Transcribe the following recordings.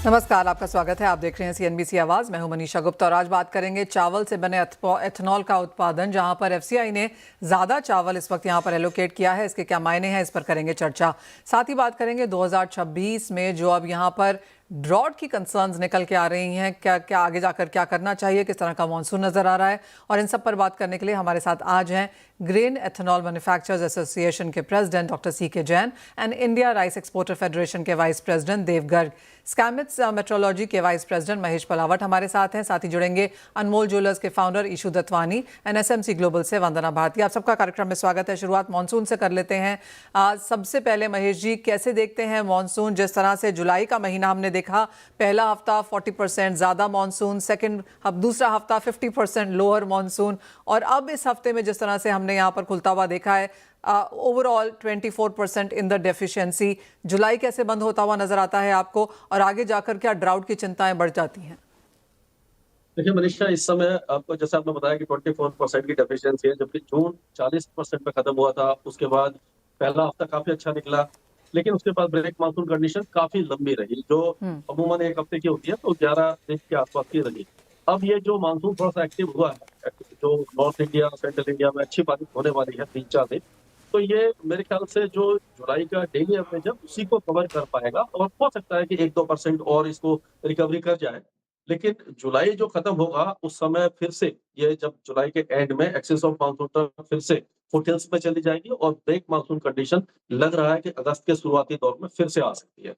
नमस्कार, आपका स्वागत है। आप देख रहे हैं सीएनबीसी आवाज। मैं हूं मनीषा गुप्ता और आज बात करेंगे चावल से बने एथनॉल का उत्पादन, जहां पर एफसीआई ने ज्यादा चावल इस वक्त यहां पर एलोकेट किया है। इसके क्या मायने हैं, इस पर करेंगे चर्चा। साथ ही बात करेंगे 2026 में जो अब यहां पर ड्रॉट की कंसर्न्स निकल के आ रही हैं, क्या क्या आगे जाकर क्या करना चाहिए, किस तरह का मॉनसून नजर आ रहा है, और इन सब पर बात करने के लिए हमारे साथ आज हैं ग्रेन एथनॉल मैन्युफैक्चरर्स एसोसिएशन के president doctor C K Jain and India rice exporter federation के वाइस प्रेसिडेंट देव गर्ग, स्कैमिट्स मेट्रोलॉजी के वाइस प्रेसिडेंट महेश पलावट हमारे साथ हैं। साथ ही जुड़ेंगे अनमोल ज्वेलर्स के founder Ishu Datwani and SMC global से वंदना भारती। आप सबका कार्यक्रम में स्वागत है। शुरुआत मॉनसून से कर लेते हैं। सबसे पहले महेश जी, कैसे देखते हैं मॉनसून? जिस तरह से जुलाई का महीना हमने देखा, पहला हफ्ता 40% ज़्यादा मॉनसून, दूसरा हफ्ता 50% लोअर मॉनसून, और अब इस हफ्ते में जिस तरह से हमने यहाँ पर खुलता हुआ देखा है, ओवरऑल 24% इन द डेफिशिएंसी। जुलाई कैसे बंद होता हुआ नजर आता है आपको, और आगे जाकर क्या ड्राउट की चिंताएं बढ़ जाती हैं? देखिए मनीषा, इस समय आपको जैसे आपने बताया कि 24% की डेफिशिएंसी है, जबकि जून 40% पे खत्म हुआ था। उसके बाद पहला हफ्ता काफी अच्छा निकला, लेकिन उसके बाद ब्रेक मानसून कंडीशन काफी लंबी रही, जो अमूमन एक हफ्ते की होती है, तो 11 दिन के आसपास की रही। अब ये जो मानसून थोड़ा सा एक्टिव हुआ है, जो नॉर्थ इंडिया सेंट्रल इंडिया में अच्छी बारिश होने वाली है 3-4 दिन, तो ये मेरे ख्याल से जो जुलाई का डेली एवरेज है उसी को कवर कर पाएगा, और हो सकता है कि 1-2% और इसको रिकवरी कर जाए। लेकिन जुलाई जो खत्म होगा उस समय फिर से, ये जब जुलाई के एंड में एक्सेस ऑफ मानसून ट्रफ फिर से फुटहिल्स पे चली जाएगी, और ब्रेक मानसून कंडीशन लग रहा है कि अगस्त के शुरुआती दौर में फिर से आ सकती है।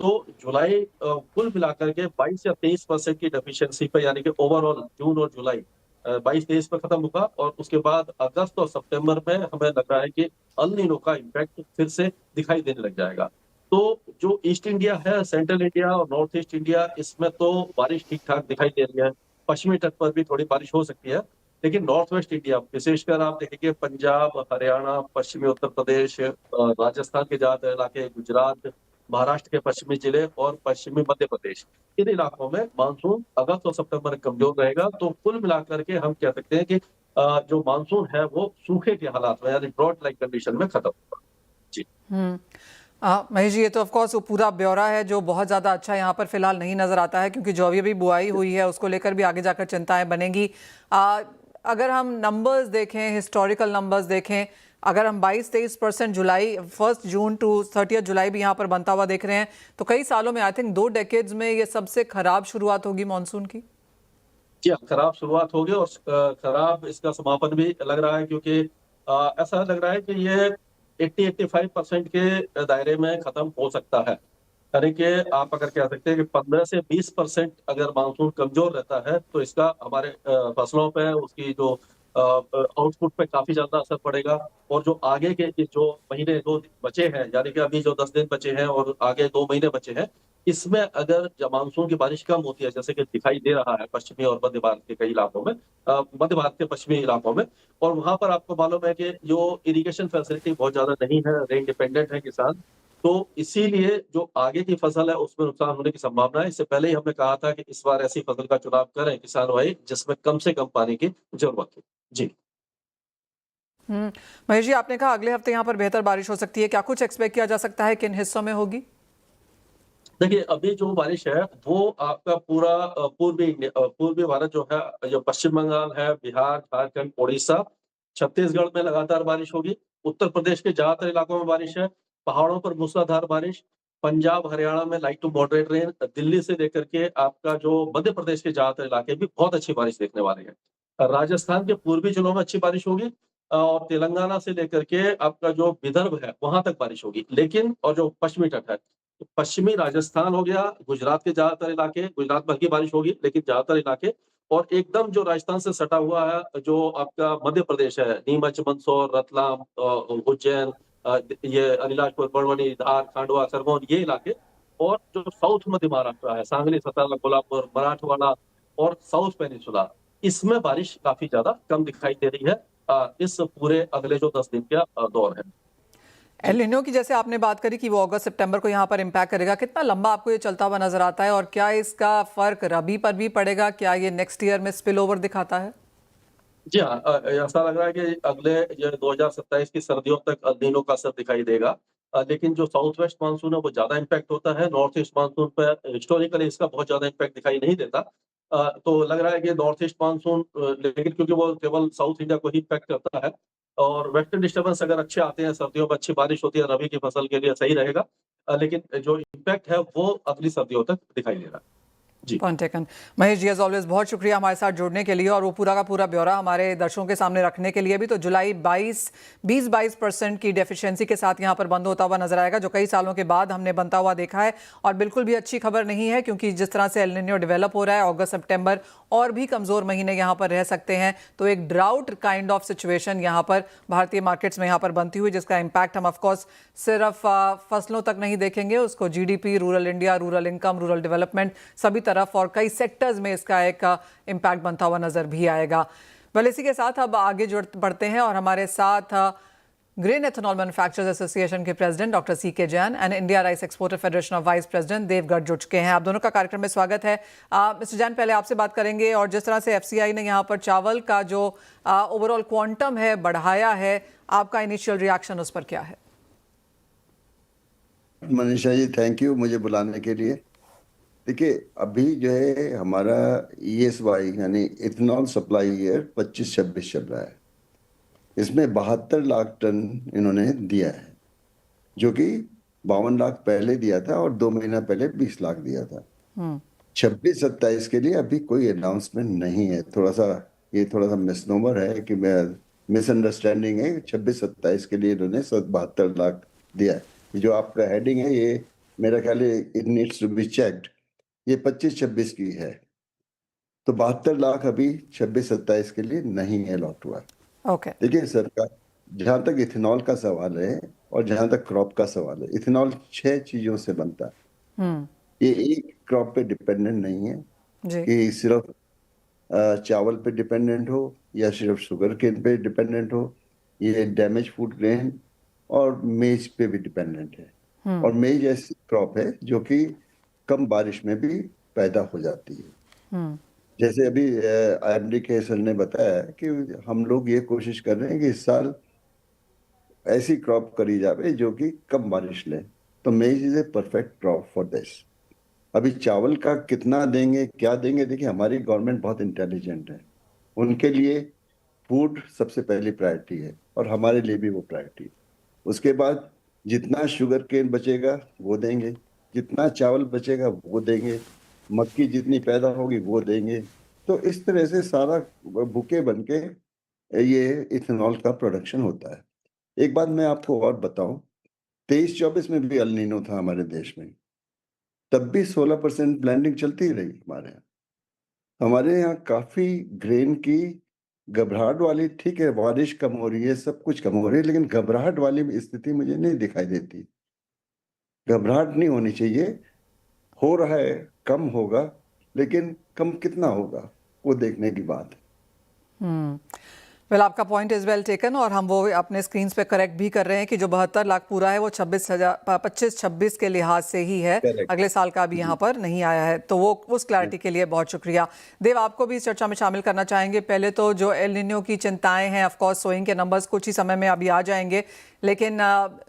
तो जुलाई कुल मिलाकर के 22 या 23% की डेफिशिएंसी पे, यानी कि ओवरऑल जून और जुलाई 22-23 पे खत्म होगा, और उसके बाद अगस्त और सितंबर में हमें लग रहा है कि अल नीनो का इम्पैक्ट फिर से दिखाई देने लग जाएगा। तो जो ईस्ट इंडिया है, सेंट्रल इंडिया और नॉर्थ ईस्ट इंडिया, इसमें तो बारिश ठीक-ठाक दिखाई दे रही है। पश्चिमी तट पर भी थोड़ी बारिश हो सकती है, लेकिन नॉर्थ वेस्ट इंडिया, विशेषकर आप देखेंगे पंजाब, हरियाणा, पश्चिमी उत्तर प्रदेश, राजस्थान के ज़्यादातर इलाके, गुजरात, महाराष्ट्र के पश्चिमी जिले और पश्चिमी मध्य प्रदेश, इन इलाकों में मानसून अगस्त और सितंबर में कमजोर रहेगा। तो कुल मिलाकर के हम कह सकते हैं कि जो मानसून है वो सूखे के हालात में, यानी ड्रॉट लाइक कंडीशन में खत्म होगा। जी। महेश जी, ये तो ऑफ कोर्स पूरा ब्यौरा है जो बहुत ज़्यादा अच्छा यहाँ पर फिलहाल नहीं नज़र आता है, क्योंकि जो अभी बुआई हुई है उसको लेकर भी आगे जाकर चिंताएं बनेंगी। अगर हम नंबर्स देखें, हिस्टोरिकल नंबर्स देखें, अगर हम 22-23% जुलाई 1 जून टू 30 जुलाई भी यहाँ पर बनता हुआ देख रहे हैं, तो कई सालों में, आई थिंक 2 डेकेड्स में, ये सबसे खराब शुरुआत होगी मॉनसून की। जी हाँ, खराब शुरुआत होगी, और खराब इसका समापन भी लग रहा है, क्योंकि ऐसा लग रहा है कि ये 80-85% के दायरे में खत्म हो सकता है। यानी कि आप अगर कह सकते हैं कि 15 से 20% अगर मानसून कमजोर रहता है, तो इसका हमारे फसलों पे, उसकी जो आउटपुट पे काफी ज्यादा असर पड़ेगा। और जो आगे के जो महीने 2 बचे हैं, यानी कि अभी जो 10 दिन बचे हैं और आगे 2 महीने बचे हैं, इसमें अगर जब मानसून की बारिश कम होती है, जैसे कि दिखाई दे रहा है पश्चिमी और मध्य भारत के कई इलाकों में, मध्य भारत के पश्चिमी इलाकों में, और वहां पर आपको मालूम है कि जो इरिगेशन फैसिलिटी बहुत ज्यादा नहीं है, रेन डिपेंडेंट है किसान, तो इसीलिए जो आगे की फसल है उसमें नुकसान होने की संभावना है। इससे पहले ही हमने कहा था कि इस बार ऐसी फसल का चुनाव करें किसान भाई जिसमें कम से कम पानी की जरूरत हो। जी। महेश जी, आपने कहा अगले हफ्ते यहाँ पर बेहतर बारिश हो सकती है, क्या कुछ एक्सपेक्ट किया जा सकता है, किन हिस्सों में होगी? देखिए, अभी जो बारिश है वो आपका पूरा पूर्वी भारत जो है, जो पश्चिम बंगाल है, बिहार, झारखंड, उड़ीसा, छत्तीसगढ़ में लगातार बारिश होगी। उत्तर प्रदेश के ज्यादातर इलाकों में बारिश है। पहाड़ों पर मूसलाधार बारिश। पंजाब, हरियाणा में light to moderate rain. Delhi से लेकर के आपका जो मध्य प्रदेश के ज्यादातर इलाके भी बहुत अच्छी बारिश देखने वाले हैं। राजस्थान के पूर्वी जिलों में अच्छी बारिश होगी, और तेलंगाना से लेकर के आपका जो विदर्भ है वहां तक बारिश होगी। लेकिन और जो पश्चिमी तट है, तो पश्चिमी राजस्थान हो गया, गुजरात के ज्यादातर इलाके, गुजरात में हल्की बारिश होगी लेकिन ज्यादातर इलाके, और एकदम जो राजस्थान से सटा हुआ है जो आपका मध्य प्रदेश है, नीमच, मंदसौर, रतलाम, उज्जैन, ये अलीराजपुर, बड़वानी, धार, खांडवा, खरगोन, ये इलाके, और जो साउथ मध्य महाराष्ट्र है, सांगली, सतारा, कोल्हापुर, मराठवाड़ा और साउथ पेनिनसुला, इसमें बारिश काफी ज्यादा कम दिखाई दे रही है इस पूरे अगले जो 10 दिन का दौर है। L G. निनो की जैसे आपने बात करी कि वो अगस्त सितंबर को यहाँ पर इम्पैक्ट करेगा, कितना लंबा आपको ये चलता हुआ नजर आता है, और क्या इसका फर्क रबी पर भी पड़ेगा? क्या ये नेक्स्ट ईयर में स्पिल ओवर दिखाता है? जी हाँ, ऐसा लग रहा है कि अगले ये 2027 की सर्दियों तक अल नीनो का असर दिखाई देगा। लेकिन जो साउथ वेस्ट मानसून है वो ज़्यादा इम्पैक्ट होता है, नॉर्थ ईस्ट मानसून पे हिस्टोरिकली इसका बहुत ज़्यादा इम्पैक्ट दिखाई नहीं देता। तो लग रहा है कि नॉर्थ ईस्ट मानसून लेकिन क्योंकि वो केवल साउथ इंडिया को ही इम्पैक्ट करता है और वेस्टर्न डिस्टर्बेंस अगर अच्छे आते हैं, सर्दियों में अच्छी बारिश होती है, रबी की फसल के लिए सही रहेगा। लेकिन जो इम्पैक्ट है वो अगली सर्दियों तक दिखाई दे रहा है। जी। Point taken. Mahesh ji as always बहुत शुक्रिया हमारे साथ जुड़ने के लिए और वो पूरा का पूरा ब्यौरा हमारे दर्शकों के सामने रखने के लिए भी। तो जुलाई 20-22% की डेफिशिएंसी के साथ यहाँ पर बंद होता हुआ नजर आएगा, जो कई सालों के बाद हमने बनता हुआ देखा है और बिल्कुल भी अच्छी खबर नहीं है, क्योंकि जिस तरह से एल निनो डेवलप हो रहा है, अगस्त सितंबर और भी कमजोर महीने यहाँ पर रह सकते हैं। तो एक ड्राउट काइंड ऑफ सिचुएशन यहाँ पर भारतीय मार्केट्स में यहाँ पर बनती हुई, जिसका इम्पैक्ट हम ऑफकोर्स सिर्फ फसलों तक नहीं देखेंगे, उसको GDP, rural India, rural income, rural development सभी तरफ और कई सेक्टर्स में इसका एक इम्पैक्ट बनता हुआ नजर भी आएगा। वेल, इसी के साथ अब आगे बढ़ते हैं और हमारे साथ ग्रेन एथेनॉल मैन्युफैक्चरर्स एसोसिएशन के president doctor C K Jain and India rice exporter federation of vice president Dev Garg जुड़ चुके हैं। आप दोनों का कार्यक्रम में स्वागत है। मिस्टर जैन, पहले आपसे बात करेंगे और जिस तरह से एफसीआई ने यहाँ पर चावल का जो ओवरऑल क्वांटम है बढ़ाया है, आपका इनिशियल रिएक्शन उस पर क्या है? मनीषा जी, थैंक यू मुझे बुलाने के लिए। देखिए, अभी जो है हमारा ESY यानी इथेनॉल सप्लाई ईयर 25-26 चल रहा है। इसमें 72 लाख टन इन्होंने दिया है, जो कि 52 लाख पहले दिया था और 2 महीना पहले 20 लाख दिया था। 26-27 के लिए अभी कोई अनाउंसमेंट नहीं है। थोड़ा सा मिसनोमर है कि मैं मिसअंडरस्टैंडिंग है। 26-27 के लिए इन्होंने 72 लाख दिया है। जो आपका हेडिंग है ये मेरा ख्याल है it needs to be checked. ये 25-26 की है, तो 72 लाख अभी 26-27 के लिए नहीं अलॉट हुआ। ओके। देखिए सरकार, जहां तक इथेनॉल का सवाल है और जहां तक क्रॉप का सवाल है, इथेनॉल 6 चीजों से बनता है। ये एक क्रॉप पे डिपेंडेंट नहीं है जी। कि सिर्फ चावल पे डिपेंडेंट हो या सिर्फ शुगर केन पे डिपेंडेंट हो। ये डैमेज फूड ग्रेन और मेज पे भी डिपेंडेंट है। और मेज ऐसी क्रॉप है जो कि कम बारिश में भी पैदा हो जाती है। जैसे अभी IMD के सर ने बताया कि हम लोग ये कोशिश कर रहे हैं कि इस साल ऐसी क्रॉप करी जाए जो कि कम बारिश ले, तो मेज is a perfect crop for this. अभी चावल का कितना देंगे, क्या देंगे, देखिए हमारी गवर्नमेंट बहुत इंटेलिजेंट है। उनके लिए फूड सबसे पहली प्रायोरिटी है और हमारे लिए भी वो प्रायोरिटी है। उसके बाद जितना शुगर केन बचेगा वो देंगे, जितना चावल बचेगा वो देंगे, मक्की जितनी पैदा होगी वो देंगे। तो इस तरह से सारा बुके बन के ये इथेनॉल का प्रोडक्शन होता है। एक बात मैं आपको और बताऊं, 23-24 में भी एल नीनो था हमारे देश में, तब भी 16% ब्लेंडिंग चलती रही हमारे यहाँ। हमारे यहाँ काफी ग्रेन की घबराहट वाली, ठीक है बारिश कम हो रही है, सब कुछ कम हो रही है, लेकिन घबराहट वाली स्थिति मुझे नहीं दिखाई देती। घबराहट नहीं होनी चाहिए। हो रहा है, कम होगा, लेकिन कम कितना होगा वो देखने की बात है। वेल, आपका पॉइंट इज वेल टेकन और हम वो अपने स्क्रीन पे करेक्ट भी कर रहे हैं कि जो 72 लाख पूरा है वो 25-26 के लिहाज से ही है। Correct. अगले साल का भी यहाँ पर नहीं आया है, तो वो उस क्लैरिटी के लिए बहुत शुक्रिया। देव, आपको भी इस चर्चा में शामिल करना चाहेंगे। पहले तो जो एल निनो की चिंताएं हैं, ऑफकोर्स सोइंग के नंबर्स कुछ ही समय में अभी आ जाएंगे, लेकिन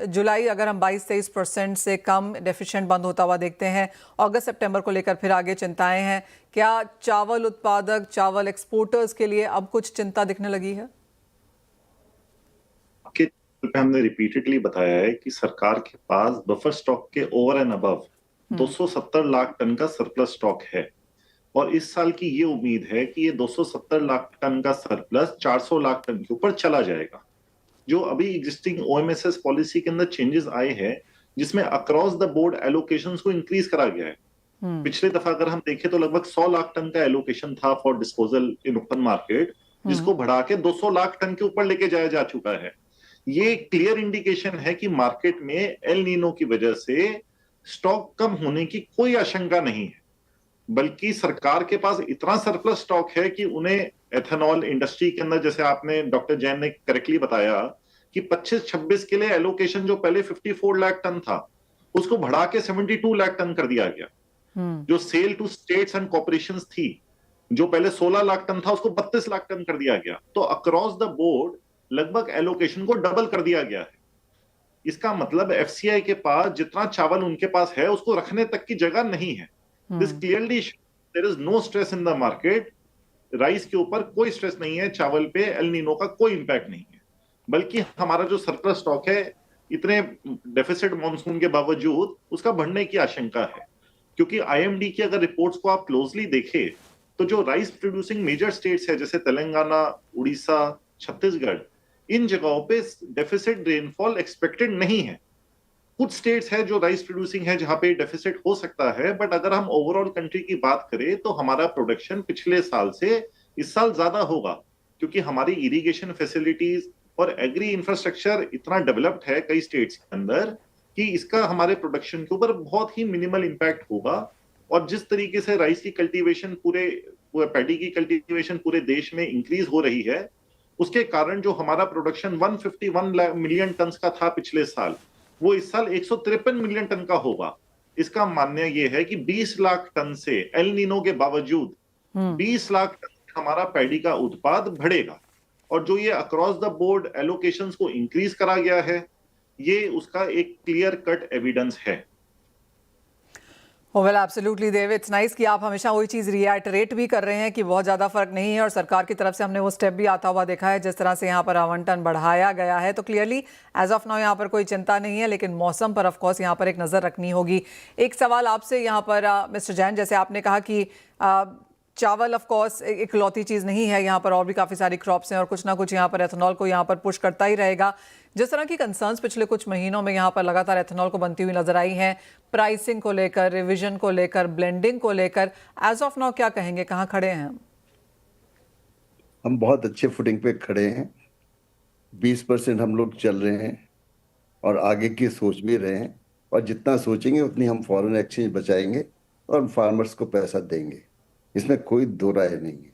जुलाई अगर हम 22-23% से कम डेफिशिएंट बंद होता हुआ देखते हैं, अगस्त सितंबर को लेकर फिर आगे चिंताएं हैं। क्या चावल उत्पादक, चावल एक्सपोर्टर्स के लिए अब कुछ चिंता दिखने लगी है? हमने रिपीटेडली बताया है कि सरकार के पास बफर स्टॉक के over and above 270 lakh ton का सरप्लस स्टॉक है और इस साल की ये उम्मीद है कि ये 270 लाख टन का सरप्लस 400 लाख टन के ऊपर चला जाएगा। जो अभी एग्जिस्टिंग OMSS पॉलिसी के अंदर चेंजेस आए हैं, जिसमें अक्रॉस द बोर्ड एलोकेशंस को इंक्रीज करा गया है। पिछले दफा अगर हम देखें तो लगभग 100 लाख टन का एलोकेशन था for disposal in open market, जिसको बढ़ा के 200 लाख टन के ऊपर लेके जाया जा चुका है। ये क्लियर इंडिकेशन है कि मार्केट में एल नीनो की वजह से स्टॉक कम होने की कोई आशंका नहीं है, बल्कि सरकार के पास इतना सरप्लस स्टॉक है कि उन्हें एथेनॉल इंडस्ट्री के अंदर, जैसे आपने डॉक्टर जैन ने करेक्टली बताया कि 25-26 के लिए एलोकेशन जो पहले 54 लाख टन था उसको बढ़ा के 72 लाख टन कर दिया गया। जो sale to states and corporations थी, जो पहले 16 लाख टन था, उसको 32 लाख टन कर दिया गया। तो अक्रॉस द बोर्ड लगभग एलोकेशन को डबल कर दिया गया है। इसका मतलब एफसीआई के पास जितना चावल उनके पास है उसको रखने तक की जगह नहीं है। This clearly there is no stress in the market. Rice के ऊपर कोई स्ट्रेस नहीं है, चावल पे एल नीनो का कोई इंपैक्ट नहीं है, बल्कि हमारा जो सरप्लस स्टॉक है इतने डेफिसिट मॉनसून के बावजूद उसका बढ़ने की आशंका है। क्योंकि आईएमडी की अगर रिपोर्ट्स को आप क्लोजली देखें तो जो राइस प्रोड्यूसिंग मेजर स्टेट्स है जैसे तेलंगाना, उड़ीसा, छत्तीसगढ़, इन जगहों पे डेफिसिट रेनफॉल एक्सपेक्टेड नहीं है। कुछ स्टेट्स है जो राइस प्रोड्यूसिंग है जहां पे डेफिसिट हो सकता है, बट अगर हम ओवरऑल कंट्री की बात करें तो हमारा प्रोडक्शन पिछले साल से इस साल ज्यादा होगा, क्योंकि हमारी इरिगेशन फैसिलिटीज और एग्री इंफ्रास्ट्रक्चर इतना डेवलप्ड है कई स्टेट्स के अंदर कि इसका हमारे प्रोडक्शन के ऊपर बहुत ही मिनिमल इंपैक्ट होगा। और जिस तरीके से राइस की कल्टीवेशन पूरे पैडी की कल्टीवेशन पूरे देश में इंक्रीज हो रही है, उसके कारण जो हमारा प्रोडक्शन 151 मिलियन टन का था पिछले साल, वो इस साल 153 मिलियन टन का होगा। इसका मानना यह है कि 20 लाख टन से एल नीनो के बावजूद 20 लाख टन से हमारा पैडी का उत्पाद बढ़ेगा। और जो ये अक्रॉस द बोर्ड एलोकेशंस को इंक्रीज करा गया है, ये उसका एक क्लियर कट एविडेंस है। Well absolutely Dev, it's nice कि आप हमेशा वही चीज़ रिएटरेट भी कर रहे हैं कि बहुत ज़्यादा फर्क नहीं है, और सरकार की तरफ से हमने वो स्टेप भी आता हुआ देखा है जिस तरह से यहाँ पर आवंटन बढ़ाया गया है। तो क्लियरली एज ऑफ नाउ यहाँ पर कोई चिंता नहीं है, लेकिन मौसम पर ऑफकोर्स यहाँ पर एक नज़र रखनी होगी। एक सवाल आपसे यहाँ पर मिस्टर जैन, जैसे आपने कहा कि चावल ऑफ कोर्स इकलौती चीज़ नहीं है, यहाँ पर और भी काफ़ी सारी क्रॉप्स हैं और कुछ ना कुछ यहाँ पर एथेनॉल को यहाँ पर पुश करता ही रहेगा। जिस तरह की कंसर्न्स पिछले कुछ महीनों में यहाँ पर लगातार एथेनॉल को बनती हुई नजर आई हैं, प्राइसिंग को लेकर, रिवीजन को लेकर, ब्लेंडिंग को लेकर, एज ऑफ नाउ क्या कहेंगे, कहाँ खड़े हैं हम बहुत अच्छे फुटिंग पे खड़े हैं। 20% हम लोग चल रहे हैं और आगे की सोच भी रहे हैं, और जितना सोचेंगे उतनी हम फॉरेन एक्सचेंज बचाएंगे और फार्मर्स को पैसा देंगे, इसमें कोई दो राय नहीं है।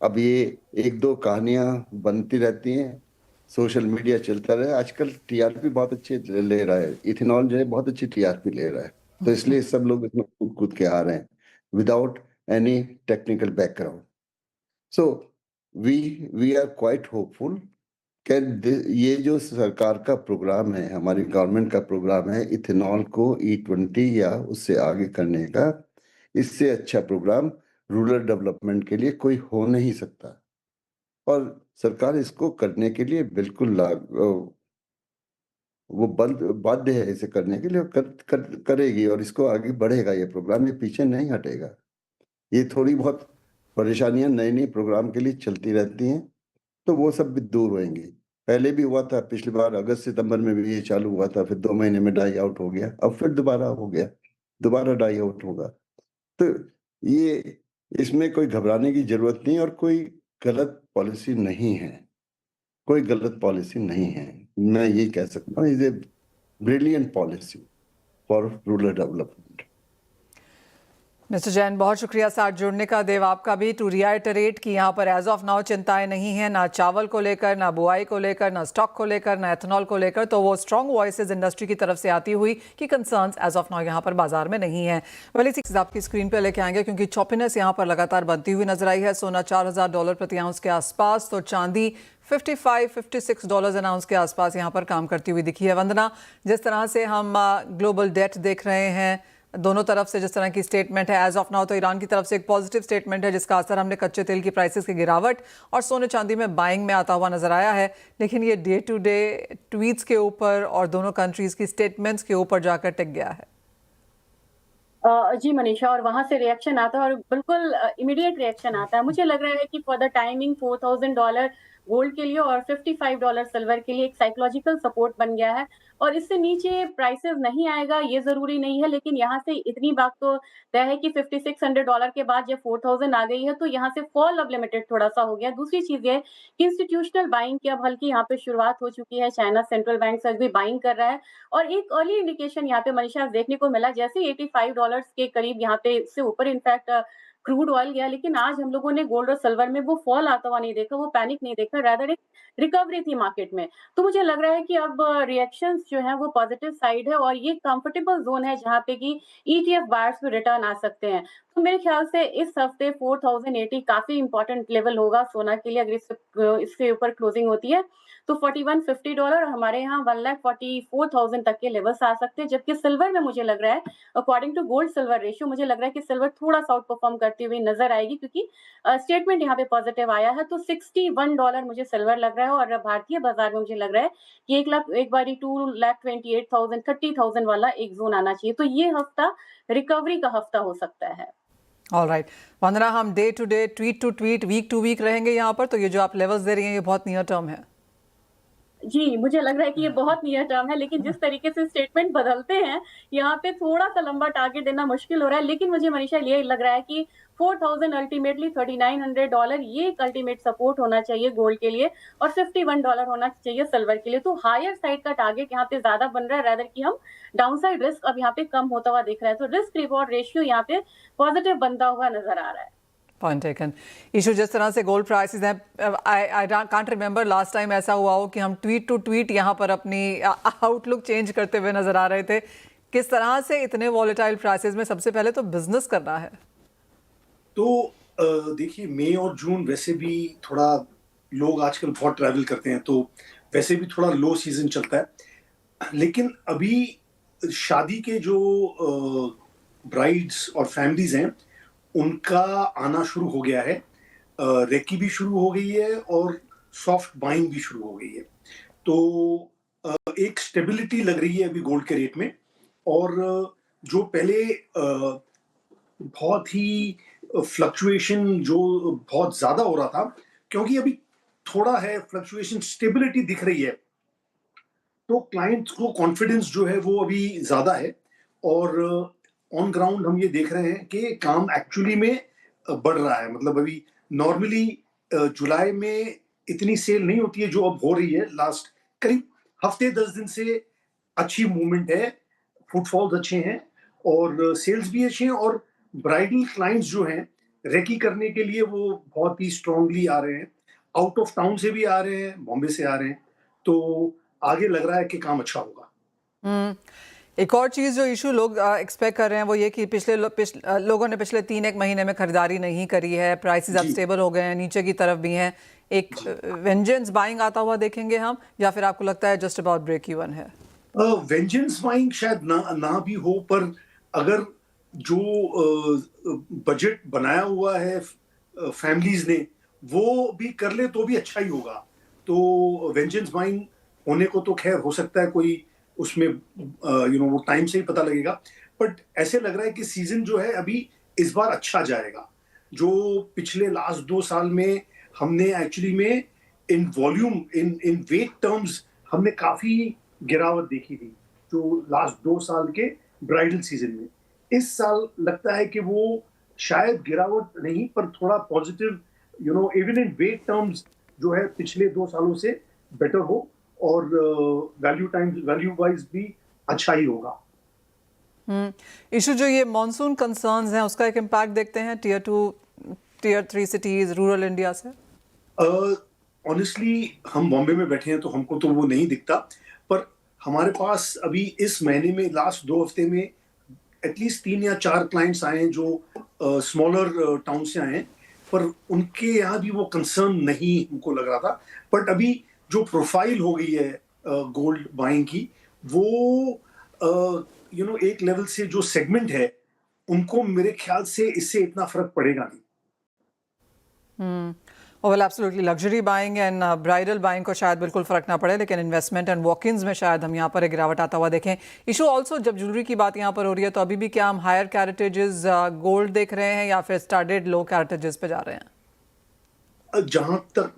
अब ये एक दो कहानियां बनती रहती हैं, सोशल मीडिया चलता रहे। आजकल टीआरपी बहुत अच्छे ले रहा है, इथेनॉल जो है बहुत अच्छी टीआरपी ले रहा है, तो इसलिए सब लोग इसमें कूद कूद के आ रहे हैं without any technical background. So we are quite hopeful कि ये जो सरकार का प्रोग्राम है, हमारी गवर्नमेंट का प्रोग्राम है इथेनॉल को E20 या उससे आगे करने का, इससे अच्छा प्रोग्राम रूरल डेवलपमेंट के लिए कोई हो नहीं सकता। और सरकार इसको करने के लिए बिल्कुल वो बाध्य है इसे करने के लिए, करेगी और इसको आगे बढ़ेगा ये प्रोग्राम, ये पीछे नहीं हटेगा। ये थोड़ी बहुत परेशानियां नए नए प्रोग्राम के लिए चलती रहती हैं, तो वो सब भी दूर होंगी। पहले भी हुआ था, पिछली बार अगस्त सितंबर में भी ये चालू हुआ था, फिर 2 महीने में डाई आउट हो गया, अब फिर दोबारा हो गया, दोबारा डाई आउट होगा। तो ये इसमें कोई घबराने की जरूरत नहीं, और कोई गलत पॉलिसी नहीं है, कोई गलत पॉलिसी नहीं है। मैं ये कह सकता हूँ, is a brilliant policy for rural development. Mister Jain, बहुत शुक्रिया साथ जुड़ने का। देव, आपका भी टू रिआइटरेट कि यहाँ पर एज ऑफ नाउ चिंताएं नहीं हैं, ना चावल को लेकर, ना बुआई को लेकर, ना स्टॉक को लेकर, ना एथेनॉल को लेकर। तो वो स्ट्रॉन्ग वॉइसेस इंडस्ट्री की तरफ से आती हुई कि कंसर्न्स एज ऑफ नाउ यहाँ पर बाजार में नहीं है। वेल, इसी चीज़ आपकी स्क्रीन पर लेके आएंगे क्योंकि चॉपिनेस यहाँ पर लगातार बनती हुई नजर आई है। सोना $4000 प्रति आउंस के आसपास, तो चांदी $55-56 एन आउंस के आसपास यहाँ पर काम करती हुई दिखी है। वंदना, जिस तरह से हम ग्लोबल डेट देख रहे हैं, दोनों तरफ से जिस तरह की स्टेटमेंट है एज ऑफ नाउ, तो ईरान की तरफ से एक पॉजिटिव स्टेटमेंट है जिसका असर हमने कच्चे तेल की प्राइसेस की गिरावट और सोने चांदी में बाइंग में आता हुआ नजर आया है। लेकिन ये डे टू डे ट्वीट्स के ऊपर और दोनों कंट्रीज की स्टेटमेंट्स के ऊपर जाकर टिक गया है। जी मनीषा, और वहां से रिएक्शन आता है और बिल्कुल इमीडिएट रिएक्शन आता है। मुझे लग रहा है कि फॉर द टाइमिंग $4000 गोल्ड के लिए और $55 सिल्वर के लिए एक साइकोलॉजिकल सपोर्ट बन गया है, और इससे नीचे प्राइसेस नहीं आएगा ये जरूरी नहीं है, लेकिन यहाँ से इतनी बात तो तय है कि $5600 के बाद जब 4000 आ गई है तो यहाँ से फॉल अब लिमिटेड थोड़ा सा हो गया। दूसरी चीज ये कि इंस्टीट्यूशनल बाइंग की अब हल्की यहाँ पे शुरुआत हो चुकी है, चाइना सेंट्रल बैंक से भी बाइंग कर रहा है, और एक अर्ली इंडिकेशन यहाँ पे मनीषा देखने को मिला, जैसे $85 के करीब यहाँ पे इससे ऊपर इनफैक्ट क्रूड ऑयल गया, लेकिन आज हम लोगों ने गोल्ड और सिल्वर में वो फॉल आता हुआ नहीं देखा, वो पैनिक नहीं देखा, रादर एक रिकवरी थी मार्केट में। तो मुझे लग रहा है कि अब रिएक्शंस जो है वो पॉजिटिव साइड है, और ये कंफर्टेबल जोन है जहाँ पे कि ETF बायर्स पे रिटर्न आ सकते हैं। तो मेरे ख्याल से इस हफ्ते 4080 काफी इंपॉर्टेंट लेवल होगा सोना के लिए, अगर इससे ऊपर क्लोजिंग होती है तो $4150 और हमारे यहाँ 1,44,000 तक के लेवल्स आ सकते हैं। जबकि सिल्वर में मुझे लग रहा है, according to gold silver ratio, मुझे लग रहा है कि सिल्वर थोड़ा सा आउट परफॉर्म करती हुई नजर आएगी, क्योंकि स्टेटमेंट यहाँ पे पॉजिटिव आया है। तो $61 मुझे सिल्वर लग रहा है, और भारतीय बाजार में मुझे लग रहा है कि एक बारी 2,28,000 30,000 वाला एक जोन आना चाहिए। तो ये हफ्ता रिकवरी का हफ्ता हो सकता है। ऑल राइट वंदना, हम day to day, tweet to tweet, week to week रहेंगे यहाँ पर, तो ये जो आप लेवल्स दे रही हैं ये बहुत नियर टर्म है। जी, मुझे लग रहा है कि ये बहुत नियर टर्म है, लेकिन जिस तरीके से स्टेटमेंट बदलते हैं, यहाँ पे थोड़ा-सा लंबा टारगेट देना मुश्किल हो रहा है। लेकिन मुझे मनीषा ये लग रहा है कि 4,000 अल्टीमेटली $3,900 ये एक अल्टीमेट सपोर्ट होना चाहिए गोल्ड के लिए, और $51 होना चाहिए सिल्वर के लिए। तो हायर साइड का टारगेट यहाँ पे ज़्यादा बन रहा है, रादर कि हम डाउनसाइड रिस्क अब यहाँ पे कम होता हुआ दिख रहा है। तो रिस्क रिवॉर्ड रेशियो यहाँ पे पॉजिटिव बनता हुआ नज़र आ रहा है। Point taken. इशू, जिस तरह से गोल्ड प्राइसेस हैं, I can't remember last time ऐसा हुआ हो कि हम ट्वीट टू ट्वीट यहाँ पर अपनी आउटलुक चेंज करते हुए नजर आ रहे थे। किस तरह से इतने वॉलेटाइल प्राइसेस में सबसे पहले तो बिजनेस करना है? तो देखिए, मई और जून वैसे भी थोड़ा, लोग आजकल बहुत ट्रैवल करते हैं, तो वैसे भी थोड़ा लो सीजन चलता है। लेकिन अभी शादी के जो ब्राइड्स और फैमिलीज हैं, उनका आना शुरू हो गया है। रेकी भी शुरू हो गई है और सॉफ्ट बाइंग भी शुरू हो गई है। तो एक स्टेबिलिटी लग रही है अभी गोल्ड के रेट में। और जो पहले बहुत ही फ्लक्चुएशन जो बहुत ज्यादा हो रहा था, क्योंकि अभी थोड़ा है फ्लक्चुएशन, स्टेबिलिटी दिख रही है, तो क्लाइंट्स को कॉन्फिडेंस जो है वो अभी ज्यादा है। और ऑन ग्राउंड हम ये देख रहे हैं कि काम एक्चुअली में बढ़ रहा है। मतलब अभी नॉर्मली जुलाई में इतनी सेल नहीं होती है जो अब हो रही है। लास्ट करीब हफ्ते 10 दिन से अच्छी मूवमेंट है, फुटफॉल्स अच्छे हैं और सेल्स भी अच्छे हैं। और ब्राइडल क्लाइंट्स जो हैं रेकी करने के लिए वो बहुत ही स्ट्रांगली आ रहे हैं, आउट ऑफ टाउन से भी आ रहे हैं, बॉम्बे से आ रहे हैं। तो आगे लग रहा है कि काम अच्छा होगा। एक और चीज़ जो इशू लोग एक्सपेक्ट कर रहे हैं वो ये कि लोगों ने पिछले 3-1 महीने में खरीदारी नहीं करी है, प्राइसेस अब स्टेबल हो गए हैं, नीचे की तरफ भी हैं। एक वेंजेंस बाइंग आता हुआ देखेंगे हम, या फिर आपको लगता है जस्ट अबाउट ब्रेक इवन है? वेंजेंस बाइंग शायद ना भी हो, पर अगर जो बजट बनाया हुआ है फैमिलीज ने वो भी कर ले तो भी अच्छा ही होगा। तो वेंजेंस बाइंग होने को तो खैर हो सकता है, कोई उसमें वो टाइम से ही पता लगेगा। बट ऐसे लग रहा है कि सीजन जो है अभी इस बार अच्छा जाएगा। जो पिछले लास्ट 2 साल में हमने एक्चुअली में in volume, in weight terms हमने काफी गिरावट देखी थी जो लास्ट 2 साल के ब्राइडल सीजन में। इस साल लगता है कि वो शायद गिरावट नहीं, पर थोड़ा positive, even in weight terms जो है पिछले 2 सालों से बेटर हो, और वैल्यू वाइज भी अच्छा ही होगा। इशू, जो ये मॉनसून कंसर्न्स हैं उसका एक इम्पैक्ट देखते हैं tier 2 tier 3 cities rural India से? ऑनेस्टली हम बॉम्बे में बैठे हैं तो हमको तो वो नहीं दिखता, पर हमारे पास अभी इस महीने में लास्ट 2 हफ्ते में एटलीस्ट 3 या 4 क्लाइंट्स आए हैं जो स्मॉलर टाउन से आए हैं, पर उनके यहाँ भी वो कंसर्न नहीं हमको लग रहा था। बट अभी जो प्रोफाइल हो गई है गोल्ड बाइंग की, वो एक लेवल से जो सेगमेंट है उनको मेरे ख्याल से इससे इतना फर्क पड़ेगा नहीं। Well, absolutely luxury buying and bridal buying को शायद बिल्कुल फर्क ना पड़े, लेकिन इन्वेस्टमेंट एंड वॉक-इन्स में शायद हम यहाँ पर एक गिरावट आता हुआ देखें। इशू ऑल्सो, जब ज्वेलरी की बात यहाँ पर हो रही है तो अभी भी क्या हम हायर कैरेटेजेस गोल्ड देख रहे हैं या फिर स्टडेड लो कैरेटेजेस पे जा रहे हैं? जहां तक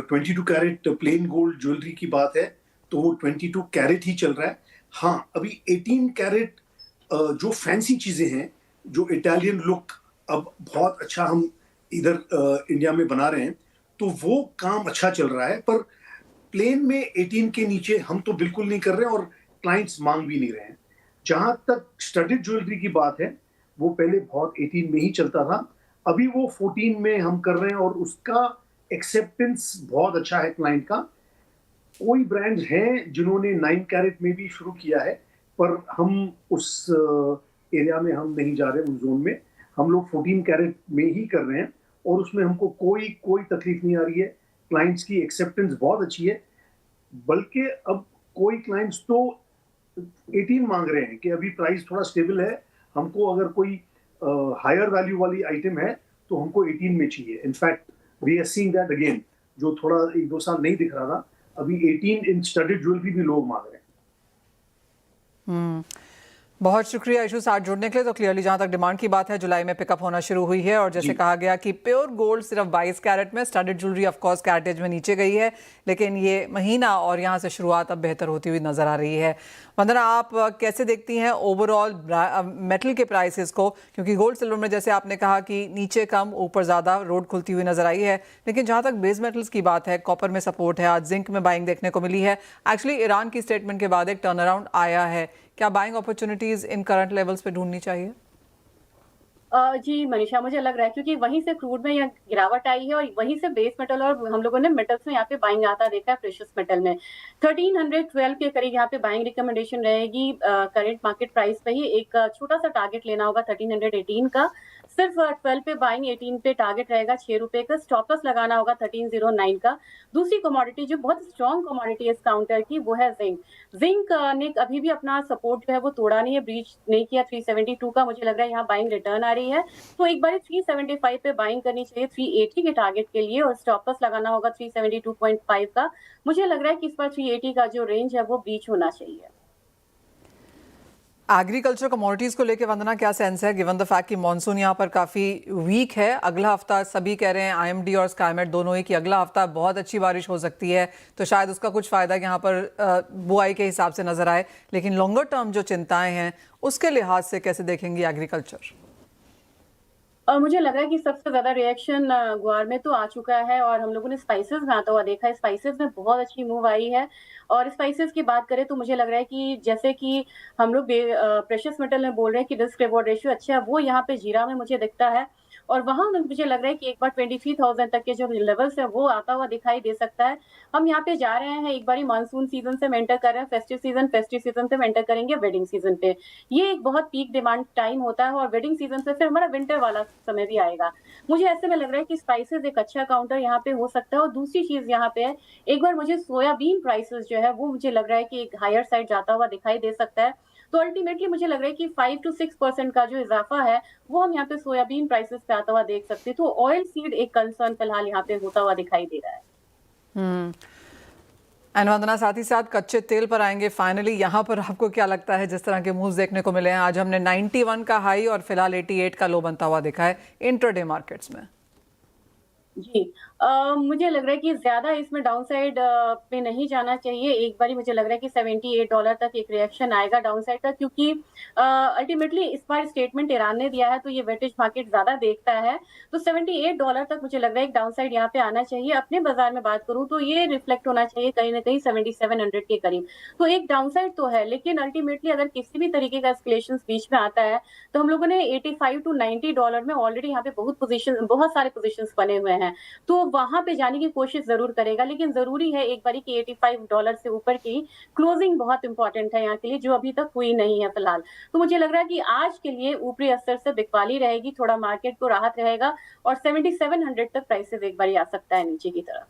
22 कैरेट प्लेन गोल्ड ज्वेलरी की बात है तो वो 22 कैरेट ही चल रहा है। हाँ, अभी 18 कैरेट जो फैंसी चीजें हैं, जो इटालियन लुक अब बहुत अच्छा हम इधर इंडिया में बना रहे हैं, तो वो काम अच्छा चल रहा है। पर प्लेन में 18 के नीचे हम तो बिल्कुल नहीं कर रहे हैं और क्लाइंट्स मांग भी नहीं रहे हैं। जहां तक स्टडेड ज्वेलरी की बात है, वो पहले बहुत 18 में ही चलता था, अभी वो 14 में हम कर रहे हैं और उसका एक्सेप्टेंस बहुत अच्छा है क्लाइंट का। कोई ब्रांड्स हैं जिन्होंने 9 कैरेट में भी शुरू किया है, पर हम उस एरिया में हम नहीं जा रहे, उस जोन में। हम लोग 14 कैरेट में ही कर रहे हैं और उसमें हमको कोई तकलीफ नहीं आ रही है। क्लाइंट्स की एक्सेप्टेंस बहुत अच्छी है। बल्कि अब कोई क्लाइंट्स तो 18 मांग रहे हैं कि अभी प्राइस थोड़ा स्टेबल है, हमको अगर कोई हायर वैल्यू वाली आइटम है तो हमको 18 में चाहिए। In fact we are seeing that again, जो थोड़ा 1-2 साल नहीं दिख रहा था, अभी 18 इंच स्टडेड ज्वेलरी भी लोग मांग रहे हैं। बहुत शुक्रिया इशू साथ जुड़ने के लिए। तो क्लियरली जहां तक डिमांड की बात है, जुलाई में पिकअप होना शुरू हुई है और जैसे कहा गया कि प्योर गोल्ड सिर्फ 22 कैरेट में, स्टडेड ज्वेलरी ऑफ कोर्स कैरेटेज में नीचे गई है, लेकिन ये महीना और यहां से शुरुआत अब बेहतर होती हुई नजर आ रही है। वंदना, आप कैसे देखती हैं ओवरऑल मेटल के प्राइसेस को, क्योंकि गोल्ड सिल्वर में जैसे आपने कहा कि नीचे कम ऊपर ज़्यादा रोड खुलती हुई नजर आई है, लेकिन जहां तक बेस मेटल्स की बात है, कॉपर में सपोर्ट है, आज जिंक में बाइंग देखने को मिली है। एक्चुअली ईरान की स्टेटमेंट के बाद एक टर्न अराउंड आया है, क्या buying opportunities in current levels पे ढूंढनी चाहिए? जी मनीषा, मुझे लग रहा है क्योंकि वहीं से क्रूड में यह गिरावट आई है और वहीं से बेस मेटल और हम लोगों ने मेटल्स में यहाँ पे बाइंग आता देखा है। प्रेशियस मेटल में 1312 के करीब यहाँ पे बाइंग रिकमेंडेशन रहेगी। करंट मार्केट प्राइस पे ही एक छोटा सा टारगेट लेना होगा 1318 का। सिर्फ 12 पे बाइंग, 18 पे टारगेट रहेगा 6 रुपए का। स्टॉप लॉस लगाना होगा 1309 का। दूसरी कमोडिटी जो बहुत स्ट्रॉन्ग कमोडिटी है इस काउंटर की, वो है जिंक। जिंक ने अभी भी अपना सपोर्ट जो है वो तोड़ा नहीं है, ब्रीच नहीं किया 372 का। मुझे लग रहा है यहाँ बाइंग रिटर्न आ रही है, तो एक बार 375 पे बाइंग करनी चाहिए 380 के टारगेट के लिए, और स्टॉप लॉस लगाना होगा 372.5 का। मुझे लग रहा है कि इस बार 380 का जो रेंज है वो ब्रीच होना चाहिए। एग्रीकल्चर कमोडिटीज को लेकर वंदना, क्या सेंस है गिवन द फैक्ट कि मॉनसून यहाँ पर काफ़ी वीक है? अगला हफ्ता सभी कह रहे हैं, आईएमडी और स्काईमेट दोनों ही, कि अगला हफ्ता बहुत अच्छी बारिश हो सकती है, तो शायद उसका कुछ फ़ायदा यहाँ पर बुआई के हिसाब से नज़र आए। लेकिन लॉन्गर टर्म जो चिंताएं हैं उसके लिहाज से कैसे देखेंगी एग्रीकल्चर? मुझे लग रहा है कि सबसे ज्यादा रिएक्शन ग्वार में तो आ चुका है और हम लोगों ने स्पाइसेस में आता हुआ देखा है। स्पाइसेस में बहुत अच्छी मूव आई है, और स्पाइसेस की बात करें तो मुझे लग रहा है कि जैसे कि हम लोग प्रेशियस मेटल में बोल रहे हैं कि रिस्क रिवॉर्ड रेशियो अच्छा है, वो यहाँ पे जीरा में मुझे दिखता है। और वहां मुझे लग रहा है कि एक बार 23,000 तक के जो लेवल्स है वो आता हुआ दिखाई दे सकता है। हम यहाँ पे जा रहे हैं, एक बारी मानसून सीजन से एंटर कर रहे हैं, फेस्टिव सीजन से एंटर करेंगे वेडिंग सीजन पे। ये एक बहुत पीक डिमांड टाइम होता है, और वेडिंग सीजन से फिर हमारा विंटर वाला समय भी आएगा। मुझे ऐसे में लग रहा है कि स्पाइसेस एक अच्छा काउंटर यहाँ पे हो सकता है। और दूसरी चीज यहाँ पे है, एक बार मुझे सोयाबीन प्राइसेस जो है वो मुझे लग रहा है कि एक हायर साइड जाता हुआ दिखाई दे सकता है। तो अल्टीमेटली मुझे लग रहा है कि 5 to 6% का जो इजाफा है वो हम यहाँ पे सोयाबीन प्राइसेस पे आता हुआ देख सकते हैं। तो ऑयल सीड एक कंसर्न फिलहाल यहाँ पे होता हुआ दिखाई दे रहा है। एंड वंदना, साथ ही साथ कच्चे तेल पर आएंगे फाइनली। यहाँ पर आपको क्या लगता है, जिस तरह के मूव्स देखने को मिले हैं, आज हमने 91 का हाई और फिलहाल 88 का लो बनता हुआ देखा है इंट्राडे मार्केट्स में? जी मुझे लग रहा है कि ज्यादा इसमें डाउनसाइड पे नहीं जाना चाहिए। एक बारी मुझे लग रहा है कि $78 तक एक रिएक्शन आएगा डाउनसाइड का, क्योंकि अल्टीमेटली इस बार स्टेटमेंट ईरान ने दिया है तो ये वेटेज मार्केट ज्यादा देखता है। तो $78 तक मुझे लग रहा है एक डाउनसाइड यहाँ पे आना चाहिए। अपने बाजार में बात करूँ तो ये रिफ्लेक्ट होना चाहिए कहीं ना कहीं 7700 के करीब। तो एक डाउनसाइड तो है, लेकिन अल्टीमेटली अगर किसी भी तरीके का एस्केलेशन बीच में आता है तो हम लोगों ने $85 to $90 में ऑलरेडी यहाँ पे बहुत सारे पोजिशन बने हुए हैं, तो वहां पे जाने की कोशिश जरूर करेगा। लेकिन जरूरी है एक बारी कि $85 से ऊपर की क्लोजिंग बहुत इंपॉर्टेंट है यहाँ के लिए, जो अभी तक हुई नहीं है फिलहाल। तो मुझे लग रहा है कि आज के लिए ऊपरी असर से बिकवाली रहेगी, थोड़ा मार्केट को राहत रहेगा, और 7700 तक प्राइसेस एक बार आ सकता है नीचे की तरफ।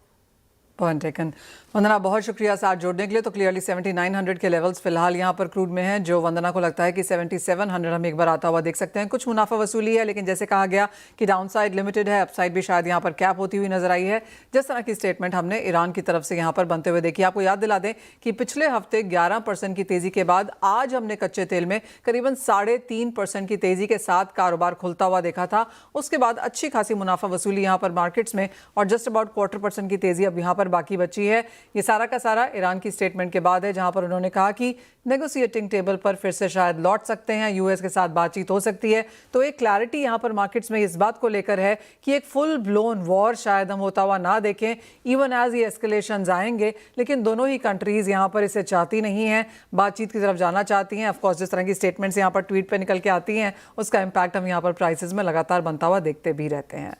Point taken. वंदना, बहुत शुक्रिया साथ जोड़ने के लिए। तो क्लियरली 7900 के लेवल्स फिलहाल यहाँ पर क्रूड में हैं, जो वंदना को लगता है कि 7700 हम एक बार आता हुआ देख सकते हैं। कुछ मुनाफा वसूली है, लेकिन जैसे कहा गया कि डाउनसाइड लिमिटेड है, अपसाइड भी शायद यहाँ पर कैप होती हुई नजर आई है, जिस तरह की स्टेटमेंट हमने ईरान की तरफ से यहाँ पर बनते हुए देखी। आपको याद दिला दें कि पिछले हफ्ते 11% की तेजी के बाद आज हमने कच्चे तेल में करीबन 3.5% की तेजी के साथ कारोबार खुलता हुआ देखा था। उसके बाद अच्छी खासी मुनाफा वसूली यहाँ पर मार्केट्स में, और जस्ट अबाउट 0.25% की तेजी अब यहाँ पर बाकी बची है। ये सारा का सारा ईरान की स्टेटमेंट के बाद है, जहां पर उन्होंने कहा कि नेगोशिएटिंग टेबल पर फिर से शायद लौट सकते हैं, यूएस के साथ बातचीत हो सकती है। तो एक क्लैरिटी यहां पर मार्केट्स में इस बात को लेकर है कि एक फुल ब्लोन वॉर शायद हम होता हुआ ना देखें, इवन एज ये एस्केलेशंस आएंगे। लेकिन दोनों ही कंट्रीज यहां पर इसे चाहती नहीं है, बातचीत की तरफ जाना चाहती हैं। ऑफकोर्स जिस तरह की स्टेटमेंट्स यहां पर ट्वीट पर निकल के आती हैं, उसका इंपैक्ट हम यहां पर प्राइसेस में लगातार बनता हुआ देखते भी रहते हैं।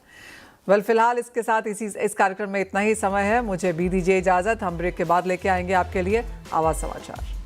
फिलहाल इसके साथ इस कार्यक्रम में इतना ही समय है। मुझे भी दीजिए इजाजत। हम ब्रेक के बाद लेके आएंगे आपके लिए आवाज समाचार।